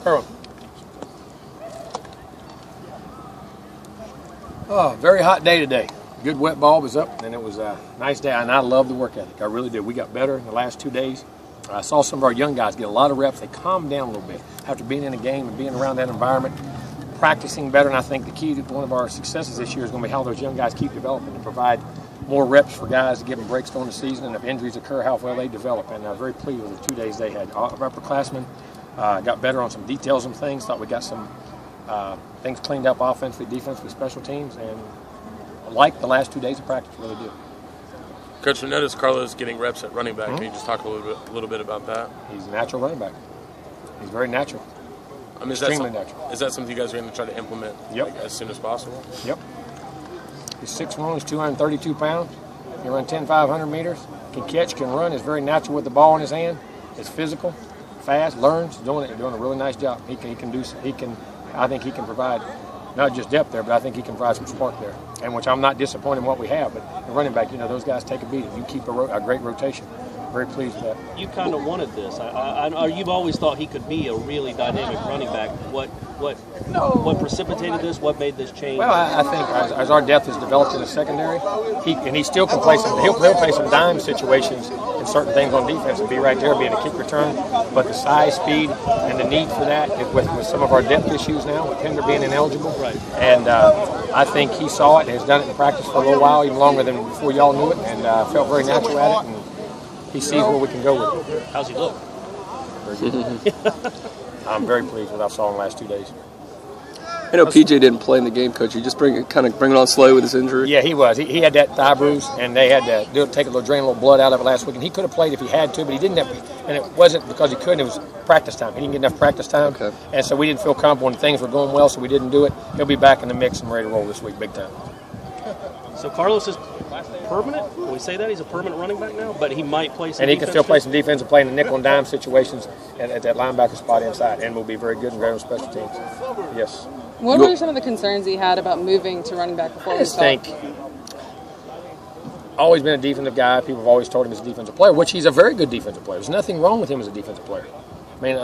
Carl. Oh, very hot day today. Good wet ball was up, and it was a nice day, and I love the work ethic. I really did. We got better in the last 2 days. I saw some of our young guys get a lot of reps. They calmed down a little bit after being in a game and being around that environment, practicing better. And I think the key to one of our successes this year is going to be how those young guys keep developing and provide more reps for guys to give them breaks during the season. And if injuries occur, how well they develop. And I'm very pleased with the 2 days they had. Our upperclassmen got better on some details and things. Thought we got some things cleaned up offensively, defensively, special teams, and like the last 2 days of practice, really do. Coach, we noticed Karlos getting reps at running back. Can you just talk a little bit about that? He's a natural running back. He's very natural. I mean, extremely natural. Is that something you guys are going to try to implement as soon as possible? Yep. He's 6'1", he's 232 pounds. He can run 10,500 meters. Can catch, can run. Is very natural with the ball in his hand. Is physical, fast, learns. Doing a really nice job. I think he can provide not just depth there, but I think he can provide some spark there. And which I'm not disappointed in what we have, but the running back, those guys take a beating. You keep a great rotation. Very pleased with that. You kind of wanted this. You've always thought he could be a really dynamic running back. What precipitated this? What made this change? Well, I think as our depth has developed in the secondary, he still can play some. He'll play some dime situations and certain things on defense and be right there, being a kick return. But the size, speed, and the need for that with some of our depth issues now, with Pender being ineligible, right? And I think he saw it and has done it in practice for a little while, even longer than before y'all knew it, and felt very natural at it. And he sees where we can go with it. How's he look? Very good. I'm very pleased with what I saw in the last 2 days. I know PJ didn't play in the game, Coach. You just bring it on slow with his injury. Yeah, he was. He had that thigh bruise, and they had to take a little drain a little blood out of it last week. And he could have played if he had to, but he didn't have. And it wasn't because he couldn't. It was practice time. He didn't get enough practice time, and so we didn't feel comfortable when things were going well, so we didn't do it. He'll be back in the mix and ready to roll this week, big time. So Karlos is permanent? Will we say that? He's a permanent running back now? But he might play some defense. And he can still play some defense and play in the nickel and dime situations at that linebacker spot inside, and will be very good and great on special teams. Yes. What were some of the concerns he had about moving to running back before? I just think always been a defensive guy. People have always told him he's a defensive player, which he's a very good defensive player. There's nothing wrong with him as a defensive player. I mean,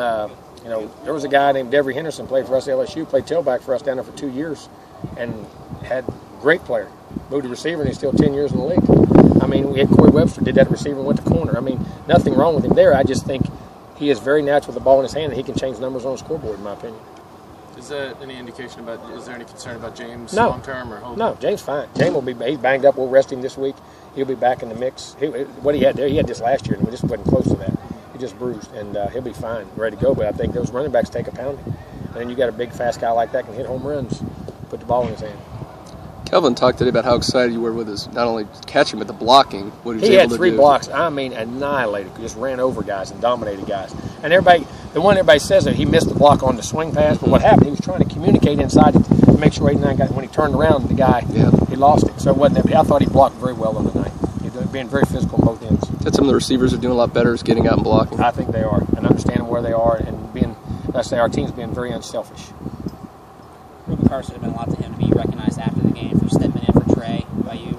there was a guy named Devery Henderson, played for us at LSU, played tailback for us down there for 2 years, and had great player. Moved to receiver, and he's still 10 years in the league. I mean, we had Corey Webster, did that receiver and went to corner. I mean, nothing wrong with him there. I just think he is very natural with the ball in his hand, and he can change numbers on the scoreboard, in my opinion. Is that any indication about? Is there any concern about James long term or? No, James fine. James will be. He's banged up. We'll rest him this week. He'll be back in the mix. What he had there, he had this last year, and we just wasn't close to that. He just bruised, and he'll be fine, ready to go. But I think those running backs take a pounding, and then you got a big, fast guy like that can hit home runs, put the ball in his hand. Kelvin talked today about how excited you were with his not only catching but the blocking. What he had 3 blocks. I mean, annihilated. Just ran over guys and dominated guys. And everybody says that he missed the block on the swing pass. But what happened? He was trying to communicate inside to make sure 89 got. When he turned around, the guy he lost it. So it wasn't. I thought he blocked very well on the night. He's being very physical on both ends. That some of the receivers are doing a lot better is getting out and blocking. I think they are, and understanding where they are, and being. Let's say our team's being very unselfish. Ruben Carson had been a lot to him to be recognized after the game for stepping in for Trey by you.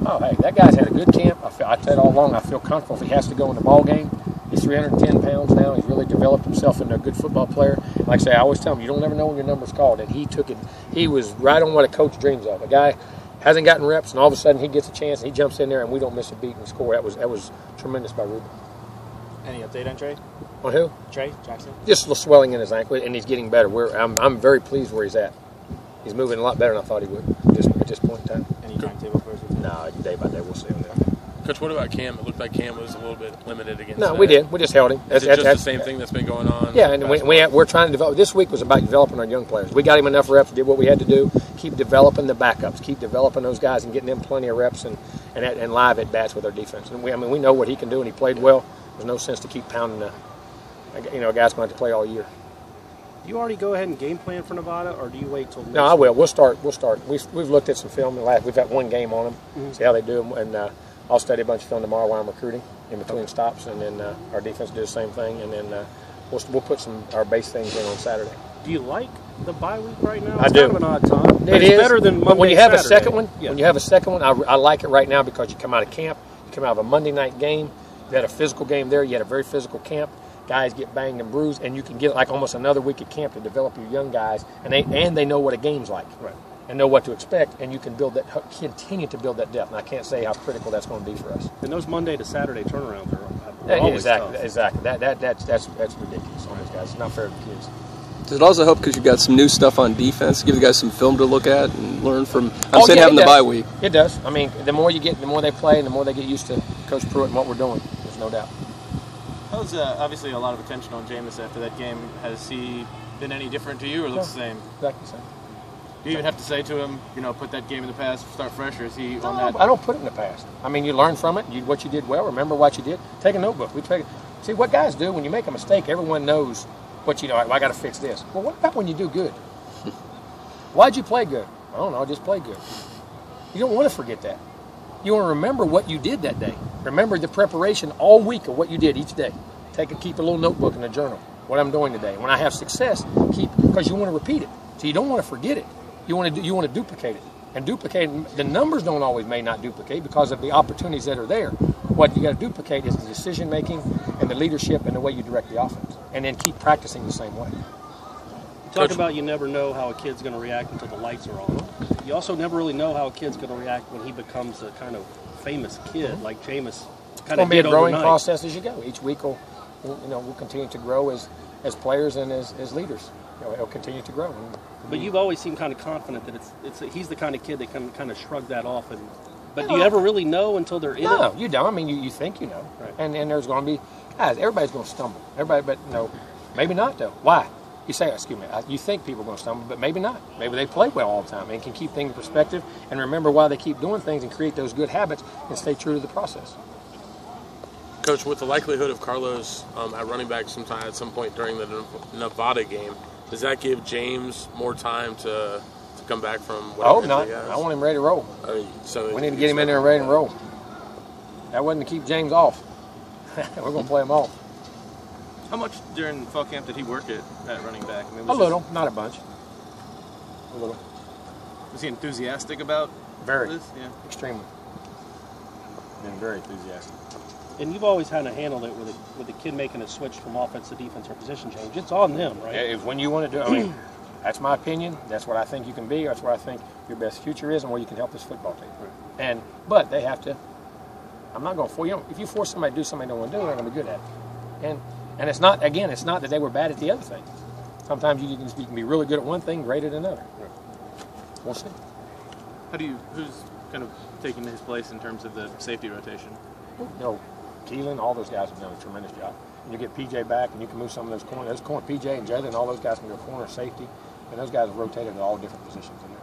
Oh, hey, that guy's had a good camp. I said all along, I feel comfortable if he has to go in the ball game. He's 310 pounds now. He's really developed himself into a good football player. Like I say, I always tell him, you don't ever know when your number's called. And he took it. He was right on what a coach dreams of. A guy hasn't gotten reps, and all of a sudden he gets a chance, and he jumps in there, and we don't miss a beat and score. That was tremendous by Ruben. Any update on Trey? On who? Trey Jackson. Just a little swelling in his ankle, and he's getting better. I'm very pleased where he's at. He's moving a lot better than I thought he would at this point in time. Any timetable for us? No, day by day we'll see on that. Coach, what about Cam? It looked like Cam was a little bit limited against. No, we did. We just held him. Is it just the same thing that's been going on? Yeah, and we're trying to develop. This week was about developing our young players. We got him enough reps, did what we had to do, keep developing the backups, keep developing those guys, and getting them plenty of reps and live at bats with our defense. And we know what he can do, and he played well. There's no sense to keep pounding a guy's going to have to play all year. Do you already go ahead and game plan for Nevada, or do you wait till next No, I will. We'll start. We've looked at some film. We've got one game on them, see how they do, and I'll study a bunch of film tomorrow while I'm recruiting in between stops, and then our defense will do the same thing, and then we'll put our base things in on Saturday. Do you like the bye week right now? I It's do. kind of an odd time. It it's is better than Monday, when you have Saturday. a second one. Yeah. When you have a second one, I like it right now because you come out of camp, you come out of a Monday night game. You had a physical game there. You had a very physical camp. guys get banged and bruised, and you can get like almost another week at camp to develop your young guys, and they know what a game's like, Right. and know what to expect, and you can continue to build that depth. And I can't say how critical that's going to be for us. And those Monday to Saturday turnarounds are always Exactly, tough. exactly. That's ridiculous on those guys. It's not fair to the kids. Does it also help because you've got some new stuff on defense? Give the guys some film to look at and learn from. I'm saying having the bye week. It does. I mean, the more you get, the more they play, and the more they get used to Coach Pruitt and what we're doing. There's no doubt. That was obviously a lot of attention on Jameis after that game. Has he been any different to you, or looks the same? Exactly the same. Do you even have to say to him, put that game in the past, start fresh, or is he on No, that? I don't put it in the past. I mean, you learn from it. What you did well. Remember what you did. Take a notebook. See what guys do when you make a mistake. Everyone knows what I got to fix this. Well, what about when you do good? Why'd you play good? I don't know. Just play good. You don't want to forget that. You want to remember what you did that day. Remember the preparation all week of what you did each day. Keep a little notebook in a journal. What I'm doing today. When I have success, because you want to repeat it. So you don't want to forget it. You want to duplicate it. And the numbers may not duplicate because of the opportunities that are there. What you got to duplicate is the decision making and the leadership and the way you direct the offense. And then keep practicing the same way. You talk about you never know how a kid's going to react until the lights are on. You also never really know how a kid's going to react when he becomes a kind of famous kid like Jameis. It's going to be a growing process as you go. Each week we'll continue to grow as players and as leaders. It'll continue to grow. But you've always seemed kind of confident that he's the kind of kid that can kind of shrug that off. But do you ever really know until they're in it? No, you don't. I mean, you think you know. Right. And there's going to be guys. Everybody's going to stumble. But maybe not though. Why? You say, excuse me. You think people are going to stumble, but maybe not. Maybe they play well all the time and can keep things in perspective and remember why they keep doing things and create those good habits and stay true to the process. Coach, with the likelihood of Karlos at running back at some point during the Nevada game, does that give James more time to come back from whatever injury he has? I want him ready to roll. So we need to get him in there and ready to roll. That wasn't to keep James off. We're going to play him off. How much during fall camp did he work at running back? I mean, A little, not a bunch. A little. Was he enthusiastic about Very. this? Yeah. Extremely. Been very enthusiastic. And you've always kind of handled it with the kid making a switch from offense to defense or position change. It's on them, right? If when you want to do it, I mean, that's my opinion. That's what I think you can be. That's what I think your best future is and where you can help this football team. But they have to. I'm not going to force you. If you force somebody to do something they don't want to do, they're not going to be good at it. And it's not that they were bad at the other thing. Sometimes you can be really good at one thing, great at another. We'll see. Who's kind of taking his place in terms of the safety rotation? Keelan, all those guys have done a tremendous job. And you get PJ back, and you can move some of those corners. PJ and Jalen, all those guys can go corner, safety, and those guys have rotated at all different positions in there.